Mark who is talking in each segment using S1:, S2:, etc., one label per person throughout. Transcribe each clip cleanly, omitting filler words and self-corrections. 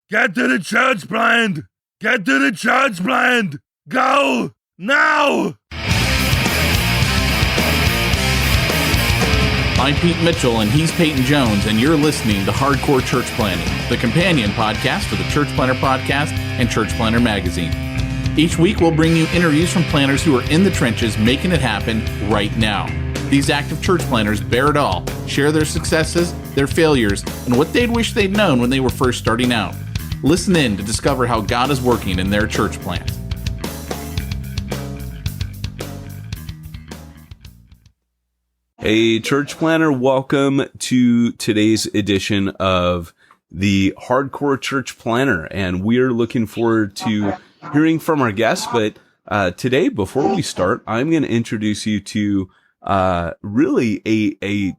S1: Get to the church blind! Get to the church blind! Go! Now!
S2: I'm Pete Mitchell, and he's Peyton Jones, and you're listening to Hardcore Church Planning, the companion podcast for the Church Planner Podcast and Church Planner Magazine. Each week, we'll bring you interviews from planners who are in the trenches making it happen right now. These active church planners bear it all, share their successes, their failures, and what they'd wish they'd known when they were first starting out. Listen in to discover how God is working in their church plant.
S3: Hey, church planner, welcome to today's edition of the Hardcore Church Planner. And we're looking forward to hearing from our guests. But today, before we start, I'm going to introduce you to really a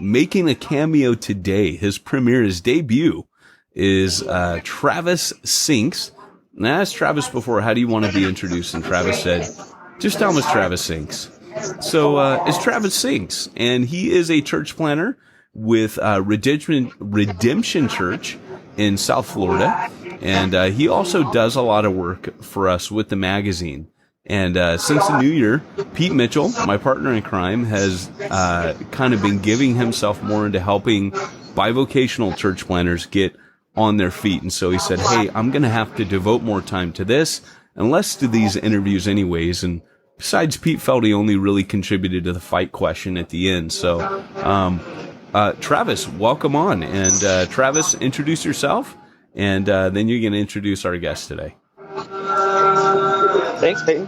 S3: making a cameo today. His premiere, his debut is Travis Sinks. And I asked Travis before, how do you want to be introduced? And Travis said, just tell him it's Travis Sinks. So it's Travis Sinks, and he is a church planner with Redemption Church in South Florida. And he also does a lot of work for us with the magazine. And since the new year, Pete Mitchell, my partner in crime, has kind of been giving himself more into helping bivocational church planners get on their feet. And so he said, hey, I'm going to have to devote more time to this and less to these interviews anyways. And besides, Pete felt he only really contributed to the fight question at the end. So, Travis, welcome on. And Travis, introduce yourself, and then you're going to introduce our guest today.
S4: Thanks, Peyton.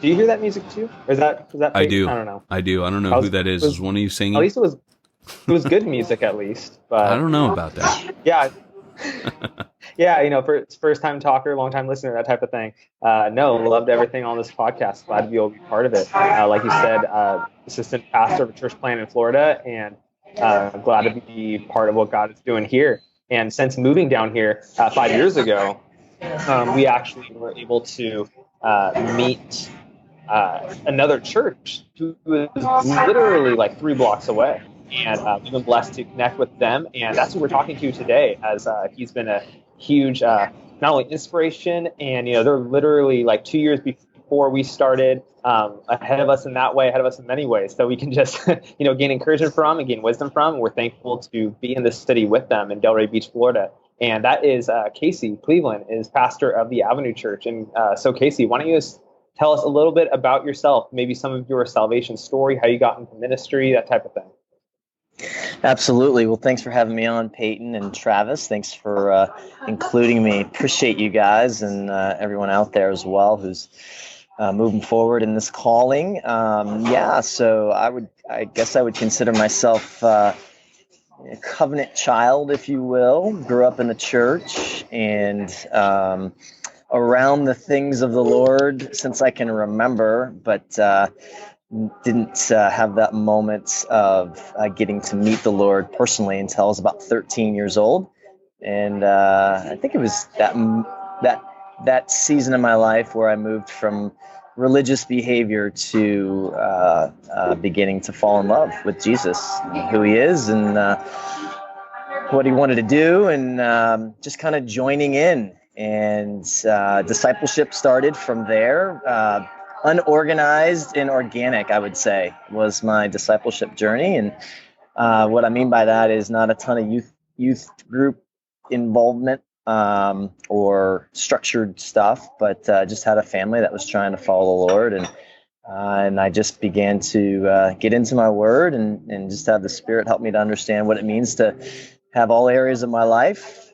S4: Do you hear that music too? Or is that Peyton?
S3: I do.
S4: I don't know.
S3: I don't know who that is. Is one of you singing?
S4: At least it was good music at least. But
S3: I don't know about that.
S4: Yeah. Yeah, for first time talker, long time listener, that type of thing. No, loved everything on this podcast. Glad to be able to be part of it. Like you said, assistant pastor of a church plant in Florida, and glad to be part of what God is doing here. And since moving down here 5 years ago, we actually were able to meet another church who is literally like 3 blocks away. And we've been blessed to connect with them. And that's who we're talking to today, as he's been a huge, not only inspiration, and, they're literally like 2 years before we started, ahead of us in that way, ahead of us in many ways. So we can just, gain encouragement from and gain wisdom from. And we're thankful to be in this city with them in Delray Beach, Florida. And that is Casey Cleveland, is pastor of the Avenue Church. And so Casey, why don't you just tell us a little bit about yourself, maybe some of your salvation story, how you got into ministry, that type of thing.
S5: Absolutely. Well, thanks for having me on, Peyton and Travis. Thanks for including me. Appreciate you guys and everyone out there as well who's moving forward in this calling. So I guess I would consider myself a covenant child, if you will. Grew up in the church and around the things of the Lord since I can remember, but didn't have that moment of getting to meet the Lord personally until I was about 13 years old. And I think it was that season of my life where I moved from religious behavior to beginning to fall in love with Jesus, who he is and what he wanted to do, and just kind of joining in. And discipleship started from there. Unorganized and organic, I would say, was my discipleship journey. And what I mean by that is not a ton of youth group involvement or structured stuff, but just had a family that was trying to follow the Lord. And I just began to get into my word and just have the Spirit help me to understand what it means to have all areas of my life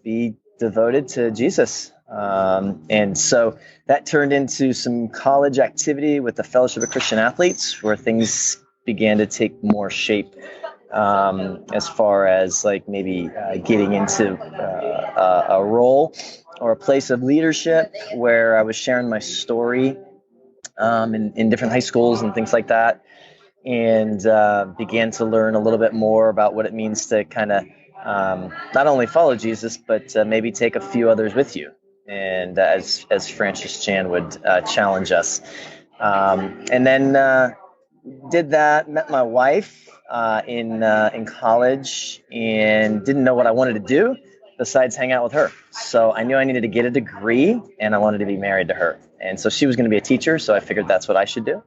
S5: be devoted to Jesus. And so that turned into some college activity with the Fellowship of Christian Athletes, where things began to take more shape as far as like maybe getting into a role or a place of leadership where I was sharing my story in different high schools and things like that, and began to learn a little bit more about what it means to kind of not only follow Jesus, but maybe take a few others with you. And as Francis Chan would challenge us. And then did that, met my wife in college, and didn't know what I wanted to do. besides hang out with her. So I knew I needed to get a degree, and I wanted to be married to her. And so she was going to be a teacher, so I figured that's what I should do.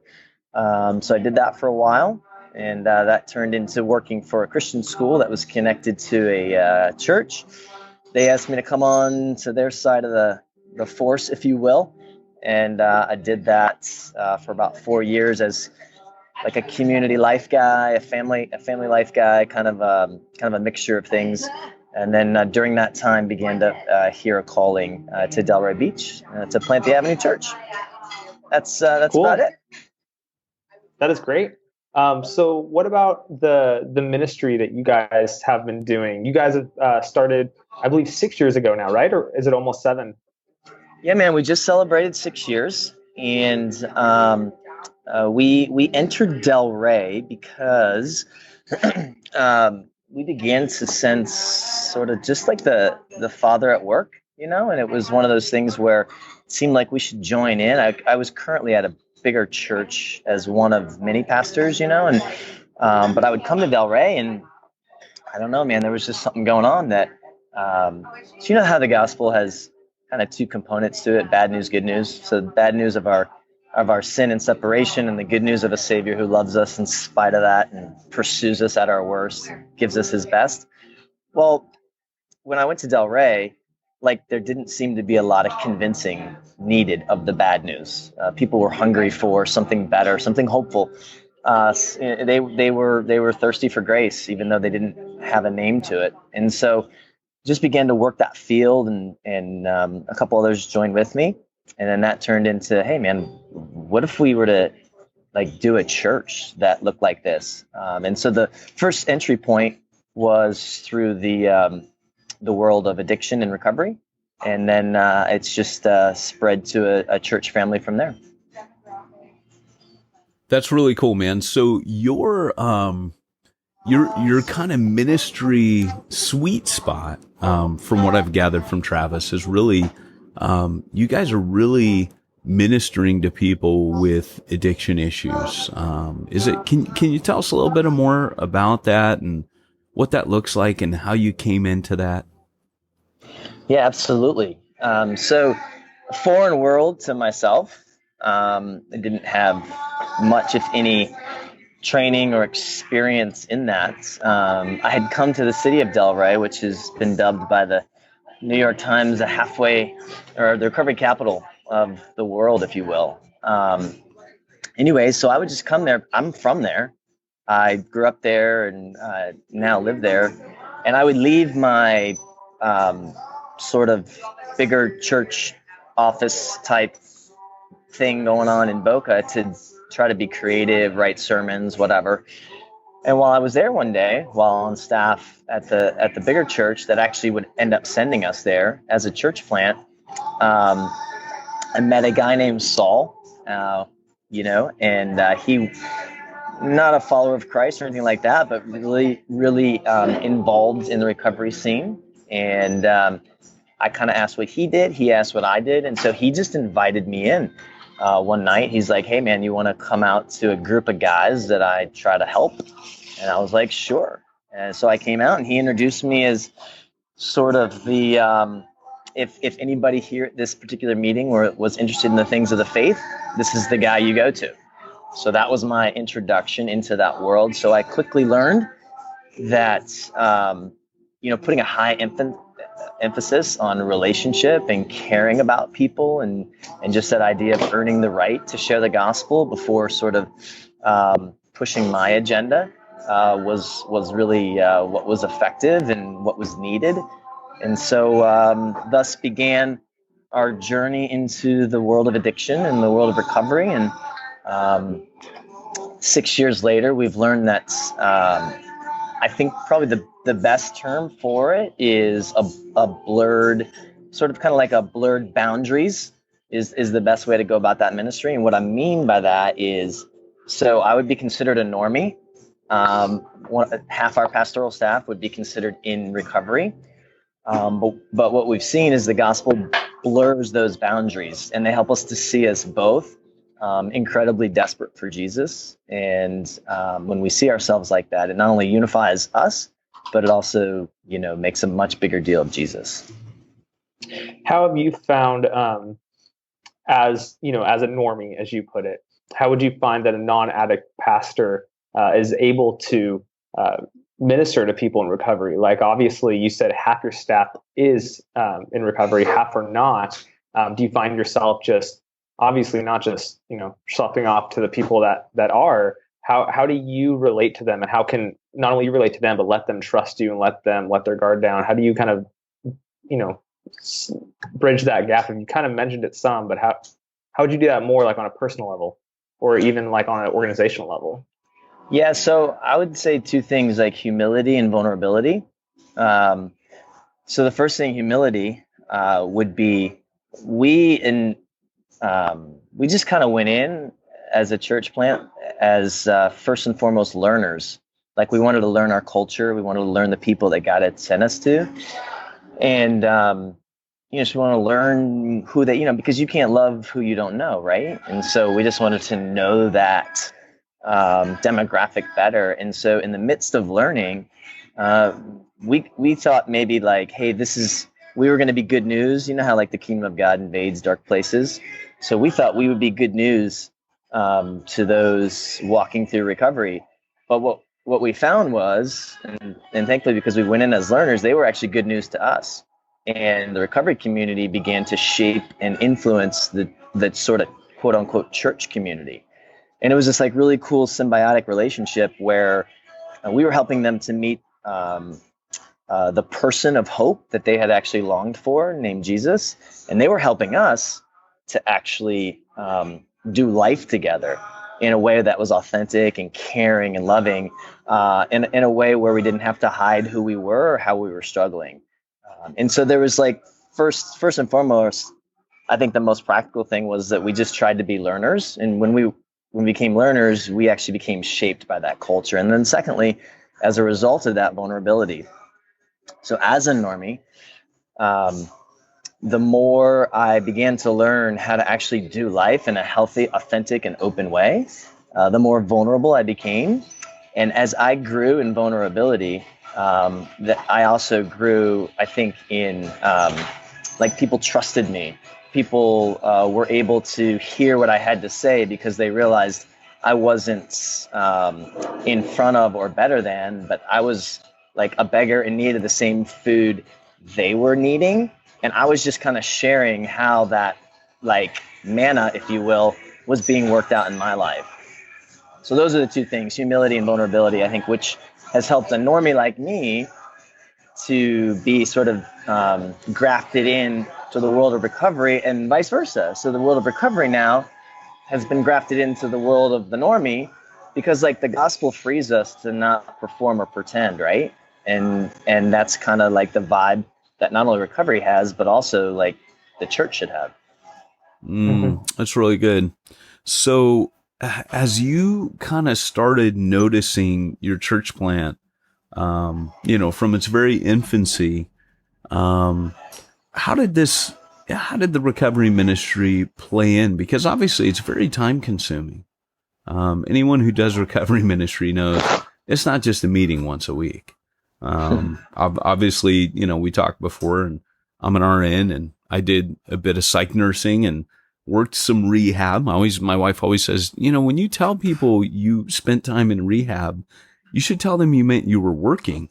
S5: So I did that for a while, and that turned into working for a Christian school that was connected to a church. They asked me to come on to their side of the force, if you will. And I did that for about 4 years as like a community life guy, a family life guy, kind of a mixture of things. And then during that time, began to hear a calling to Delray Beach to plant the Avenue Church. That's
S4: Cool.
S5: about it.
S4: That is great. So what about the ministry that you guys have been doing? You guys have started, I believe, 6 years ago now, right? Or is it almost 7?
S5: Yeah, man, we just celebrated 6 years, and we entered Delray because we began to sense sort of just like the father at work, and it was one of those things where it seemed like we should join in. I was currently at a bigger church as one of many pastors, and but I would come to Delray, and I don't know, man, there was just something going on that so you know how the gospel has kind of 2 components to it: bad news, good news. So the bad news of our sin and separation, and the good news of a Savior who loves us in spite of that and pursues us at our worst, gives us his best. Well, when I went to Delray, like, there didn't seem to be a lot of convincing needed of the bad news. People were hungry for something better, something hopeful. They were thirsty for grace, even though they didn't have a name to it. And so just began to work that field, and a couple others joined with me. And then that turned into, hey, man, what if we were to like do a church that looked like this? And so the first entry point was through the world of addiction and recovery. And then it's just spread to a church family from there.
S3: That's really cool, man. So your kind of ministry sweet spot, from what I've gathered from Travis, is really, you guys are really ministering to people with addiction issues. Can you tell us a little bit more about that and what that looks like and how you came into that?
S5: Yeah, absolutely. So foreign world to myself. I didn't have much, if any, training or experience in that. I had come to the city of Delray, which has been dubbed by the New York Times the recovery capital of the world, if you will. Anyway, so I would just come there. I'm from there. I grew up there and now live there. And I would leave my sort of bigger church office type thing going on in Boca to try to be creative, write sermons, whatever. And while I was there one day, while on staff at the bigger church that actually would end up sending us there as a church plant, I met a guy named Saul, and he, not a follower of Christ or anything like that, but really, really involved in the recovery scene. And I kind of asked what he did. He asked what I did. And so he just invited me in one night. He's like, hey, man, you want to come out to a group of guys that I try to help? And I was like, sure. And so I came out, and he introduced me as sort of the, if anybody here at this particular meeting was interested in the things of the faith, this is the guy you go to. So that was my introduction into that world. So I quickly learned that, putting a high emphasis on relationship and caring about people and just that idea of earning the right to share the gospel before sort of pushing my agenda was really what was effective and what was needed. And so thus began our journey into the world of addiction and the world of recovery. And 6 years later, we've learned that I think probably the best term for it is a blurred, sort of kind of like a blurred boundaries is the best way to go about that ministry. And what I mean by that is, so I would be considered a normie. Half our pastoral staff would be considered in recovery. But what we've seen is the gospel blurs those boundaries, and they help us to see us both incredibly desperate for Jesus. And when we see ourselves like that, it not only unifies us, but it also, makes a much bigger deal of Jesus.
S4: How have you found, as a normie, as you put it, how would you find that a non-addict pastor is able to minister to people in recovery? Like, obviously, you said half your staff is in recovery, half are not. Do you find yourself just, obviously, not just sloughing off to the people that are? How do you relate to them, and how can not only you relate to them, but let them trust you and let their guard down? How do you kind of bridge that gap? And you kind of mentioned it some, but how would you do that more, like on a personal level, or even like on an organizational level?
S5: Yeah, so I would say two things, like humility and vulnerability. So the first thing, humility, would be we just kind of went in as a church plant as first and foremost learners. Like, we wanted to learn our culture, we wanted to learn the people that God had sent us to, and just want to learn who they, because you can't love who you don't know, right? And so we just wanted to know that demographic better. And so in the midst of learning, we thought maybe like, hey, we were going to be good news. You know how like the kingdom of God invades dark places. So we thought we would be good news to those walking through recovery. But what we found was, and thankfully because we went in as learners, they were actually good news to us. And the recovery community began to shape and influence the sort of quote unquote church community. And it was this like really cool symbiotic relationship where we were helping them to meet the person of hope that they had actually longed for, named Jesus. And they were helping us to actually do life together in a way that was authentic and caring and loving, in a way where we didn't have to hide who we were or how we were struggling. And so there was like, first and foremost, I think the most practical thing was that we just tried to be learners. And when we became learners, we actually became shaped by that culture. And then secondly, as a result of that vulnerability. So as a normie, the more I began to learn how to actually do life in a healthy, authentic, and open way, the more vulnerable I became. And as I grew in vulnerability, that I also grew, I think, in like people trusted me. People were able to hear what I had to say because they realized I wasn't in front of or better than, but I was like a beggar in need of the same food they were needing. And I was just kind of sharing how that like manna, if you will, was being worked out in my life. So those are the two things, humility and vulnerability, I think, which has helped a normie like me to be sort of grafted in to the world of recovery and vice versa. So the world of recovery now has been grafted into the world of the normie because like the gospel frees us to not perform or pretend, right? And that's kind of like the vibe that not only recovery has, but also like the church should have.
S3: That's really good. So as you kind of started noticing your church plant, from its very infancy, how did the recovery ministry play in? Because obviously it's very time consuming. Anyone who does recovery ministry knows it's not just a meeting once a week. Obviously, we talked before, and I'm an RN, and I did a bit of psych nursing and worked some rehab. My wife always says, when you tell people you spent time in rehab, you should tell them you meant you were working.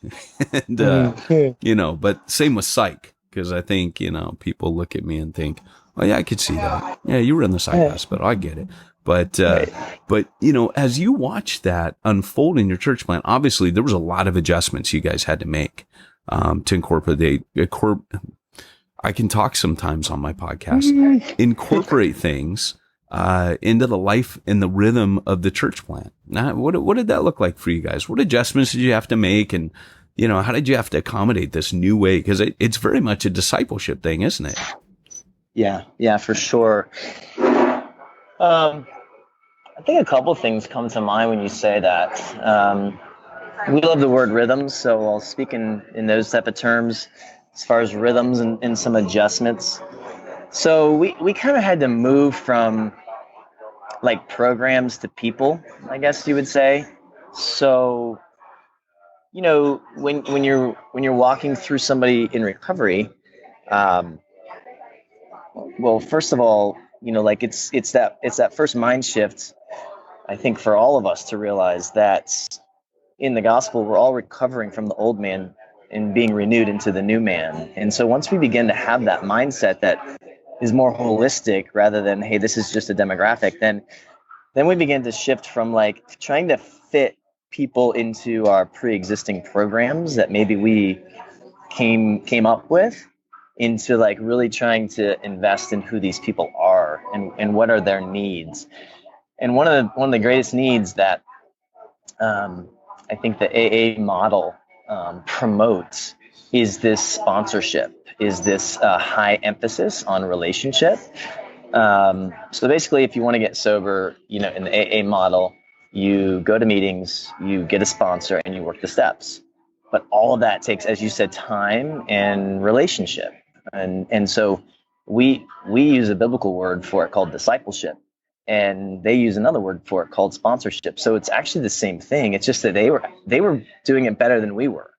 S3: And, but same with psych, because I think, people look at me and think, oh yeah, I could see that. Yeah, you were in the psych hospital. I get it. But as you watch that unfold in your church plant, obviously there was a lot of adjustments you guys had to make, to incorporate, I can talk sometimes on my podcast, incorporate things, into the life and the rhythm of the church plant. Now, what did that look like for you guys? What adjustments did you have to make? And, how did you have to accommodate this new way? Because it's very much a discipleship thing, isn't it?
S5: Yeah, for sure. I think a couple things come to mind when you say that. We love the word rhythms, so I'll speak in those type of terms as far as rhythms and some adjustments. So we kind of had to move from like programs to people, I guess you would say. So when you're walking through somebody in recovery, well, first of all, like it's that first mind shift, I think, for all of us to realize that in the gospel, we're all recovering from the old man and being renewed into the new man. And so once we begin to have that mindset that is more holistic rather than, hey, this is just a demographic, then we begin to shift from like trying to fit people into our pre-existing programs that maybe we came up with, into like really trying to invest in who these people are and what are their needs. And one of the greatest needs that I think the AA model promotes is this sponsorship, is this high emphasis on relationship. So basically, if you want to get sober, in the AA model, you go to meetings, you get a sponsor, and you work the steps. But all of that takes, as you said, time and relationship. And so we use a biblical word for it called discipleship, and they use another word for it called sponsorship. So it's actually the same thing. It's just that they were doing it better than we were.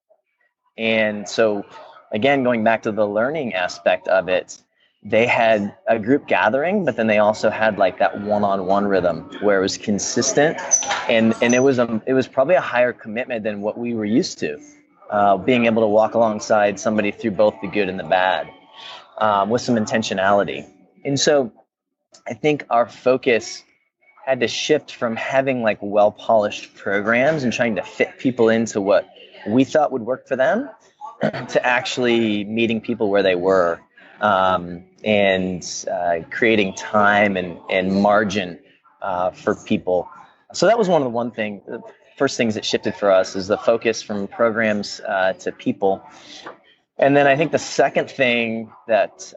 S5: And so again, going back to the learning aspect of it, they had a group gathering, but then they also had like that one-on-one rhythm where it was consistent, and it was probably a higher commitment than what we were used to, being able to walk alongside somebody through both the good and the bad, with some intentionality. And so I think our focus had to shift from having like well-polished programs and trying to fit people into what we thought would work for them to actually meeting people where they were, and creating time and margin for people. So that was the first things that shifted for us, is the focus from programs to people. And then I think the second thing that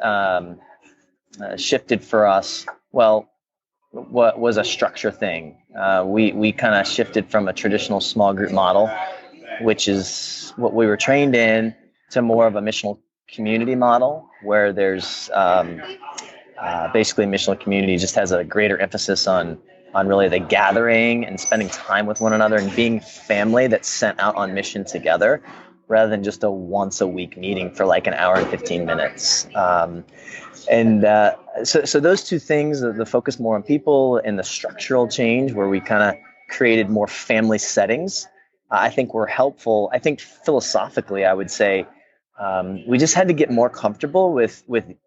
S5: shifted for us, what was a structure thing. We kind of shifted from a traditional small group model, which is what we were trained in, to more of a missional community model, where there's basically missional community just has a greater emphasis on really the gathering and spending time with one another and being family that's sent out on mission together, rather than just a once a week meeting for like an hour and 15 minutes. So those two things, the focus more on people and the structural change where we kind of created more family settings, I think were helpful. I think philosophically, I would say, we just had to get more comfortable with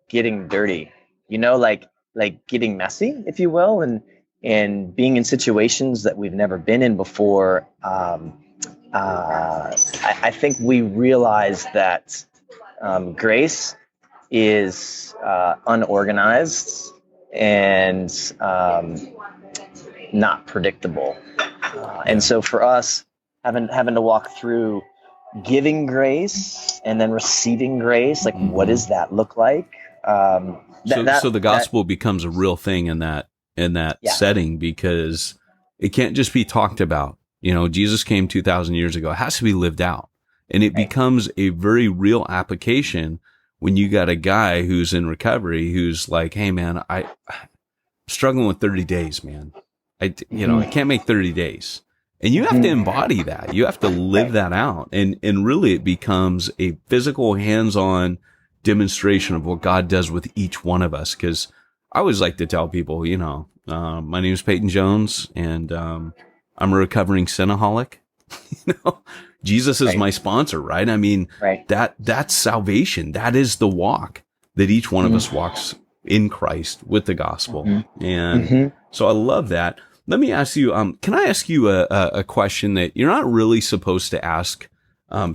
S5: getting dirty, like getting messy, if you will, and being in situations that we've never been in before. I think we realized that grace is unorganized and not predictable. And so for us, having to walk through giving grace and then receiving grace, like what does that look like?
S3: So the gospel becomes a real thing in that setting, because it can't just be talked about. Jesus came 2,000 years ago. It has to be lived out, and it becomes a very real application when you got a guy who's in recovery who's like, "Hey, man, I'm struggling with 30 days, man. I can't make 30 days." And you have to embody that. You have to live that out. And really it becomes a physical, hands-on demonstration of what God does with each one of us. Cause I always like to tell people, my name is Peyton Jones, and I'm a recovering sinaholic. Jesus is my sponsor, right? I mean, that's salvation. That is the walk that each one of us walks in Christ with the gospel. And so I love that. Let me ask you, can I ask you a question that you're not really supposed to ask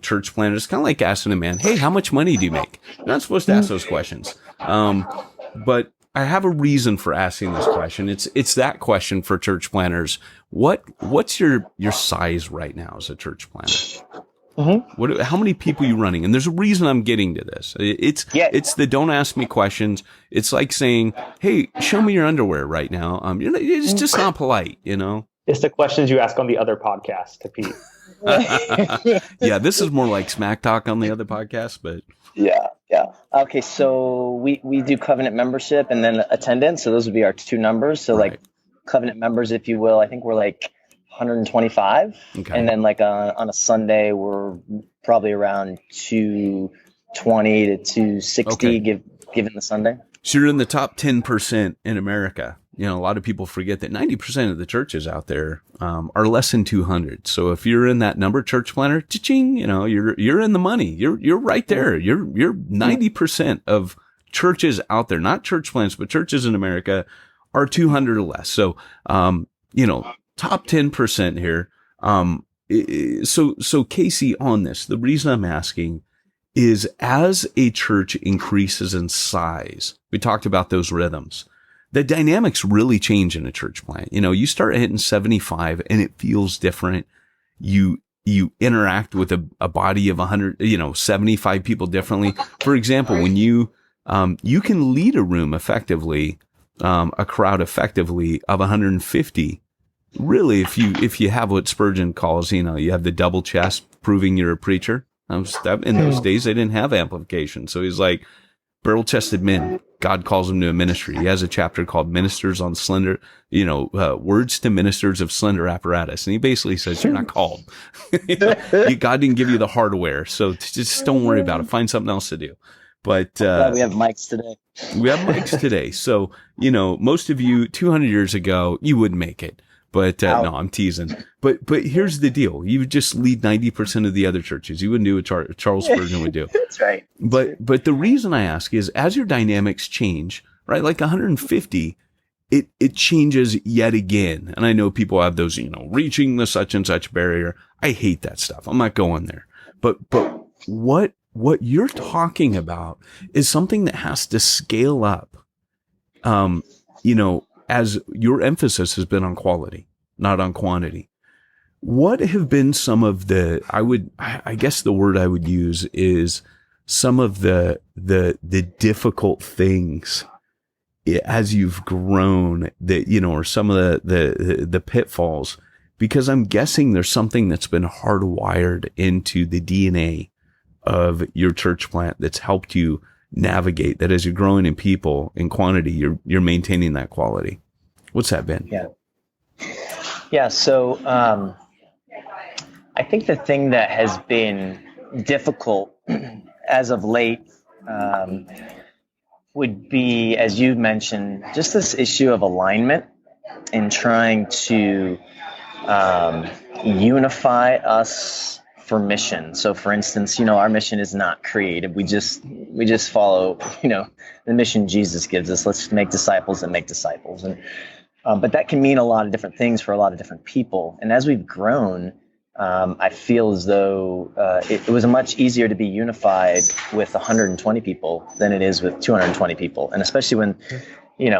S3: church planners? It's kind of like asking a man, "Hey, how much money do you make?" You're not supposed to ask those questions. But I have a reason for asking this question. It's that question for church planners. What's your size right now as a church planner? How many people are you running? And there's a reason I'm getting to this. It's the don't ask me questions. It's like saying, "Hey, show me your underwear right now." It's just not polite,
S4: It's the questions you ask on the other podcast to Pete.
S3: Yeah, this is more like smack talk on the other podcast, but
S5: yeah. Okay, so we do covenant membership and then attendance. So those would be our two numbers. So like covenant members, if you will, I think we're like 125.
S3: Okay.
S5: And then like on a Sunday, we're probably around 220 to 260 given the Sunday.
S3: So you're in the top 10% in America. You know, a lot of people forget that 90% of the churches out there are less than 200. So if you're in that number, church planner, cha-ching, you know, you're in the money. You're right there. You're 90% of churches out there, not church plants, but churches in America are 200 or less. So, you know, top 10% here. So Casey, on this, the reason I'm asking is as a church increases in size, we talked about those rhythms. The dynamics really change in a church plant. You know, you start hitting 75 and it feels different. You interact with a body of 100, 75 people differently. For example, when you can lead a room effectively, a crowd effectively of 150. Really, if you have what Spurgeon calls, you have the double chest proving you're a preacher. In those days, they didn't have amplification. So he's like, barrel-chested men, God calls them to a ministry. He has a chapter called Ministers on Slender, Words to Ministers of Slender Apparatus. And he basically says, you're not called. God didn't give you the hardware. So just don't worry about it. Find something else to do. But
S5: we have mics today.
S3: We have mics today. So, most of you 200 years ago, you wouldn't make it. But no, I'm teasing. But here's the deal. You would just lead 90% of the other churches. You wouldn't do what Charles Spurgeon would do.
S5: That's right.
S3: But the reason I ask is as your dynamics change, right? Like 150, it changes yet again. And I know people have those, reaching the such and such barrier. I hate that stuff. I'm not going there. But what you're talking about is something that has to scale up. As your emphasis has been on quality, not on quantity. What have been some of I guess the word I would use is some of the difficult things as you've grown that, or some of the pitfalls, because I'm guessing there's something that's been hardwired into the DNA of your church plant that's helped you navigate that. As you're growing in people, in quantity, you're maintaining that quality. What's that been?
S5: Yeah. So I think the thing that has been difficult as of late would be, as you mentioned, just this issue of alignment and trying to unify us for mission. So for instance, our mission is not creative. We just follow, the mission Jesus gives us. Let's make disciples and make disciples. And, but that can mean a lot of different things for a lot of different people. And as we've grown, I feel as though it was much easier to be unified with 120 people than it is with 220 people. And especially when,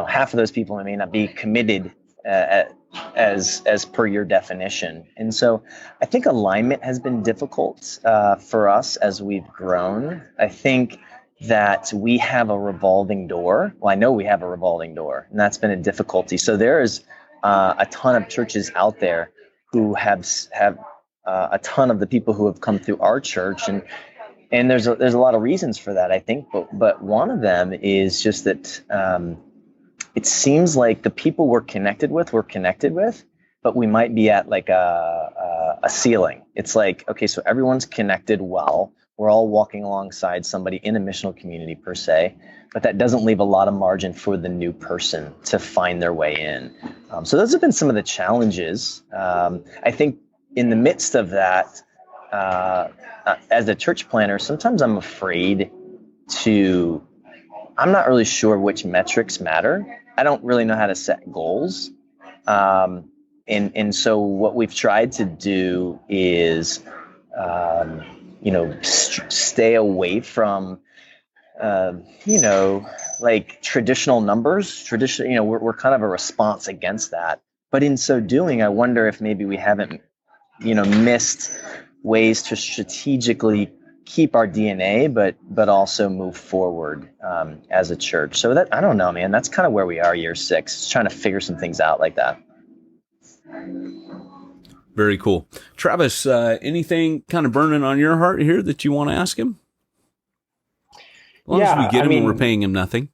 S5: half of those people may not be committed as per your definition. And so I think alignment has been difficult for us as we've grown. I think that we have a revolving door. Well, I know we have a revolving door, and that's been a difficulty. So there is a ton of churches out there who have a ton of the people who have come through our church, and there's a lot of reasons for that, I think. But one of them is just that it seems like the people we're connected with, but we might be at like a ceiling. It's like, okay, so everyone's connected well. We're all walking alongside somebody in a missional community per se, but that doesn't leave a lot of margin for the new person to find their way in. So those have been some of the challenges. I think in the midst of that, as a church planner, sometimes I'm afraid I'm not really sure which metrics matter. I don't really know how to set goals. And so what we've tried to do is, stay away from, like traditional numbers. We're kind of a response against that. But in so doing, I wonder if maybe we haven't, missed ways to strategically keep our DNA, but also move forward as a church. So that, I don't know, man, that's kind of where we are year 6, just trying to figure some things out like that.
S3: Very cool. Travis, anything kind of burning on your heart here that you want to ask him? As long as we get him and we're paying him nothing.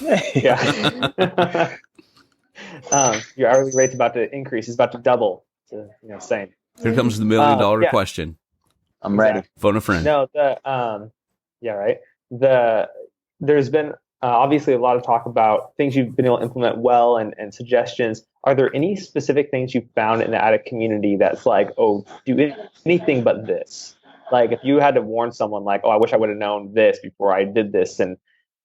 S4: Yeah. Your hourly rate's about to increase. It's about to double. to saying.
S3: Here comes the $1 million
S4: yeah.
S3: question.
S5: I'm ready.
S3: Phone a friend.
S4: No, yeah, right. There's been obviously a lot of talk about things you've been able to implement well and suggestions. Are there any specific things you found in the addict community that's like, oh, do anything but this? Like if you had to warn someone like, oh, I wish I would have known this before I did this, and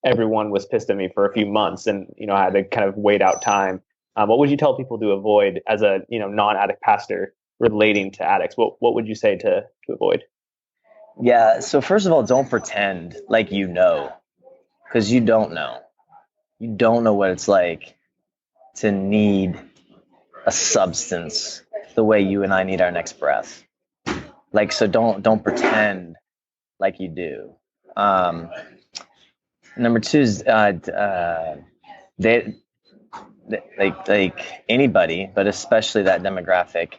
S4: everyone was pissed at me for a few months and, I had to kind of wait out time. What would you tell people to avoid as a, non-addict pastor relating to addicts? What would you say to avoid?
S5: Yeah. So first of all, don't pretend like you know, because you don't know. You don't know what it's like to need a substance the way you and I need our next breath. Like, so don't pretend like you do. Number two is they like anybody, but especially that demographic,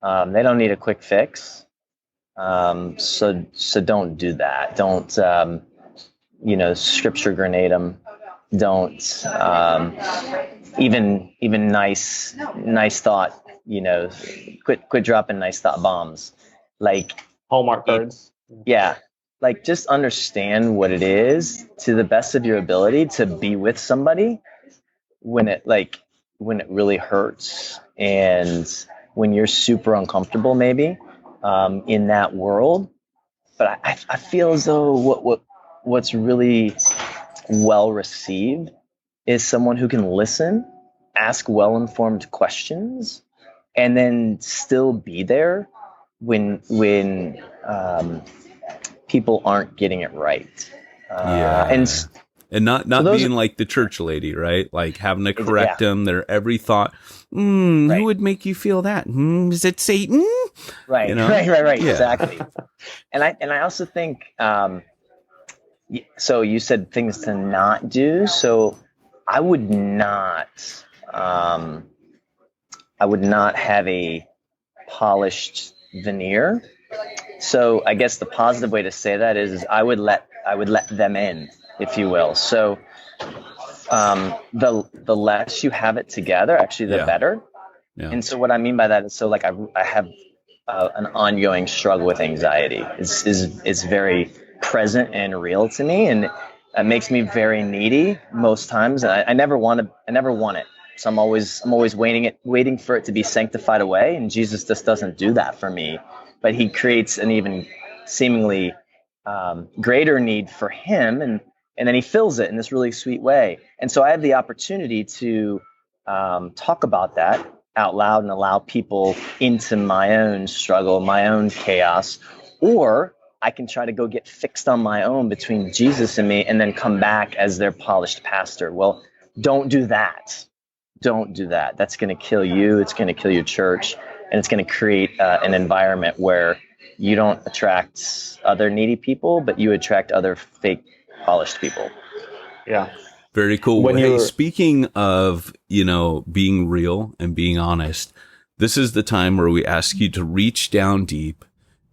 S5: they don't need a quick fix. So don't do that. Don't scripture grenade them. Don't even nice thought. Quit dropping nice thought bombs. Like
S4: Hallmark cards.
S5: Yeah. Like just understand what it is to the best of your ability to be with somebody when it really hurts and when you're super uncomfortable maybe in that world. But I feel as though what's really well received is someone who can listen, ask well-informed questions, and then still be there when people aren't getting it right.
S3: And not being like the church lady, right? Like having to correct them, their every thought. Right. Who would make you feel that? Is it Satan?
S5: Right, right. Yeah. Exactly. And I also think, so you said things to not do. So I would not have a polished veneer. So I guess the positive way to say that is I would let them in, if you will. So the less you have it together, actually, the better. Yeah. And so what I mean by that is, so like I have an ongoing struggle with anxiety. It's very present and real to me, and it makes me very needy most times. And I never want it. So I'm always waiting for it to be sanctified away. And Jesus just doesn't do that for me, but he creates an even seemingly greater need for him. And then he fills it in this really sweet way. And so I have the opportunity to talk about that out loud and allow people into my own struggle, my own chaos, or I can try to go get fixed on my own between Jesus and me and then come back as their polished pastor. Well, don't do that. Don't do that. That's going to kill you. It's going to kill your church. And it's going to create an environment where you don't attract other needy people, but you attract other fake polished people.
S4: Yeah.
S3: Very cool. Hey, speaking of, being real and being honest, this is the time where we ask you to reach down deep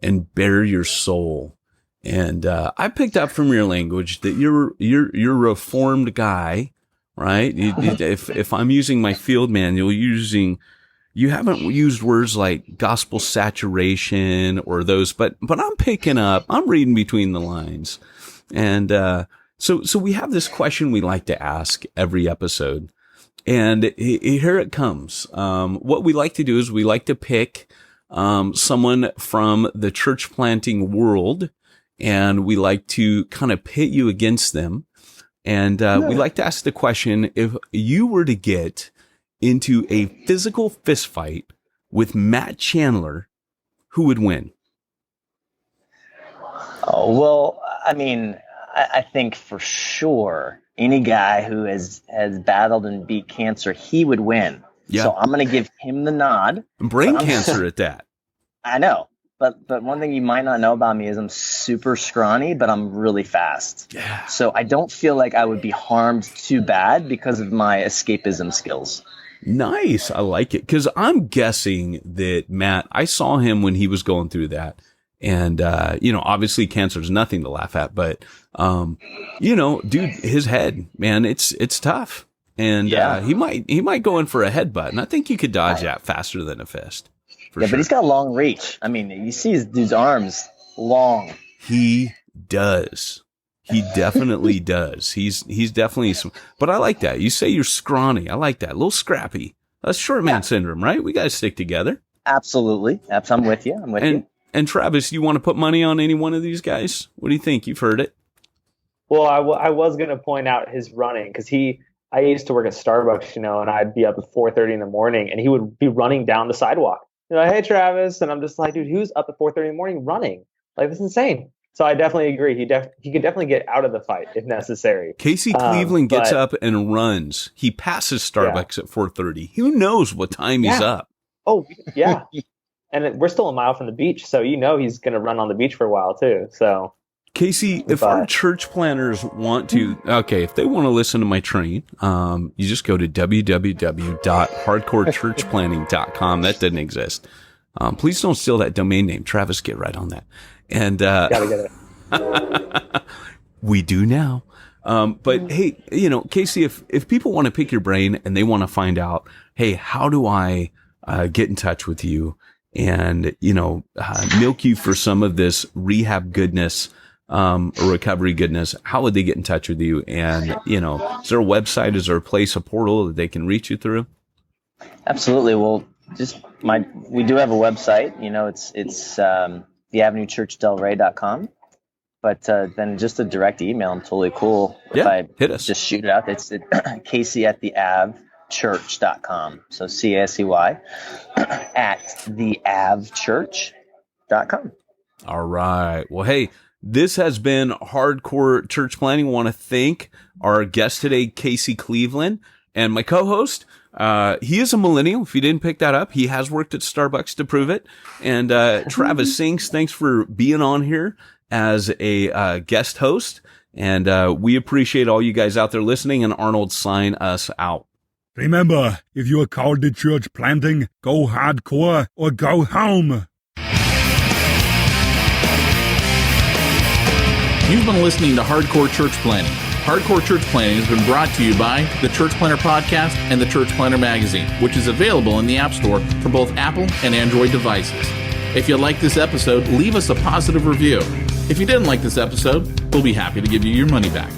S3: and bare your soul. And I picked up from your language that you're a reformed guy, right? If I'm using my field manual, you haven't used words like gospel saturation or those, but I'm reading between the lines. And so we have this question we like to ask every episode, and here it comes. What we like to do is we like to pick someone from the church planting world, and we like to kind of pit you against them. And we like to ask the question, if you were to get into a physical fist fight with Matt Chandler, who would win?
S5: Oh, well, I mean, I think for sure any guy who has battled and beat cancer, he would win. Yeah. So I'm going to give him the nod.
S3: Brain cancer at that.
S5: I know. But one thing you might not know about me is I'm super scrawny, but I'm really fast.
S3: Yeah.
S5: So I don't feel like I would be harmed too bad because of my escapism skills.
S3: Nice. I like it. Because I'm guessing that Matt, I saw him when he was going through that. And, obviously cancer is nothing to laugh at, but, dude, his head, man, it's tough. And, he might go in for a headbutt, and I think you could dodge that faster than a fist. For sure.
S5: But he's got long reach. I mean, you see his dude's arms long.
S3: He does. He definitely does. He's definitely but I like that. You say you're scrawny. I like that. A little scrappy. That's short man syndrome, right? We got to stick together.
S5: Absolutely. I'm with you.
S3: And Travis, you want to put money on any one of these guys? What do you think? You've heard it.
S4: Well, I was going to point out his running because I used to work at Starbucks, and I'd be up at 4:30 in the morning, and he would be running down the sidewalk. Hey, Travis. And I'm just like, dude, who's up at 4:30 in the morning running? Like, this is insane. So I definitely agree. He could definitely get out of the fight if necessary.
S3: Casey Cleveland gets up and runs. He passes Starbucks at 4:30. Who knows what time he's up?
S4: Oh, yeah. And we're still a mile from the beach, so he's going to run on the beach for a while too. So,
S3: Casey, if our church planners want to, if they want to listen to my train, you just go to www.hardcorechurchplanning.com. That doesn't exist. Please don't steal that domain name. Travis, get right on that. And
S4: gotta get it.
S3: We do now. But hey, Casey, if people want to pick your brain and they want to find out, hey, how do I get in touch with you and milk you for some of this rehab goodness or recovery goodness, how would they get in touch with you? And is there a website? Is there a place, a portal that they can reach you through?
S5: Absolutely. Well, we do have a website. It's theavenuechurchdelray.com. But then just a direct email, I'm totally cool.
S3: Yeah,
S5: if I
S3: hit us.
S5: Just shoot it out. It's Casey at theavchurch.com. So CASEY at theavchurch.com.
S3: All right. Well, hey, this has been Hardcore Church Planning. I want to thank our guest today, Casey Cleveland, and my co-host. He is a millennial. If you didn't pick that up, he has worked at Starbucks to prove it. And Travis Sinks, thanks for being on here as a guest host. And we appreciate all you guys out there listening. And Arnold, sign us out.
S1: Remember, if you are called to church planting, go hardcore or go home.
S2: You've been listening to Hardcore Church Planning. Hardcore Church Planning has been brought to you by the Church Planner Podcast and the Church Planner Magazine, which is available in the App Store for both Apple and Android devices. If you like this episode, leave us a positive review. If you didn't like this episode, we'll be happy to give you your money back.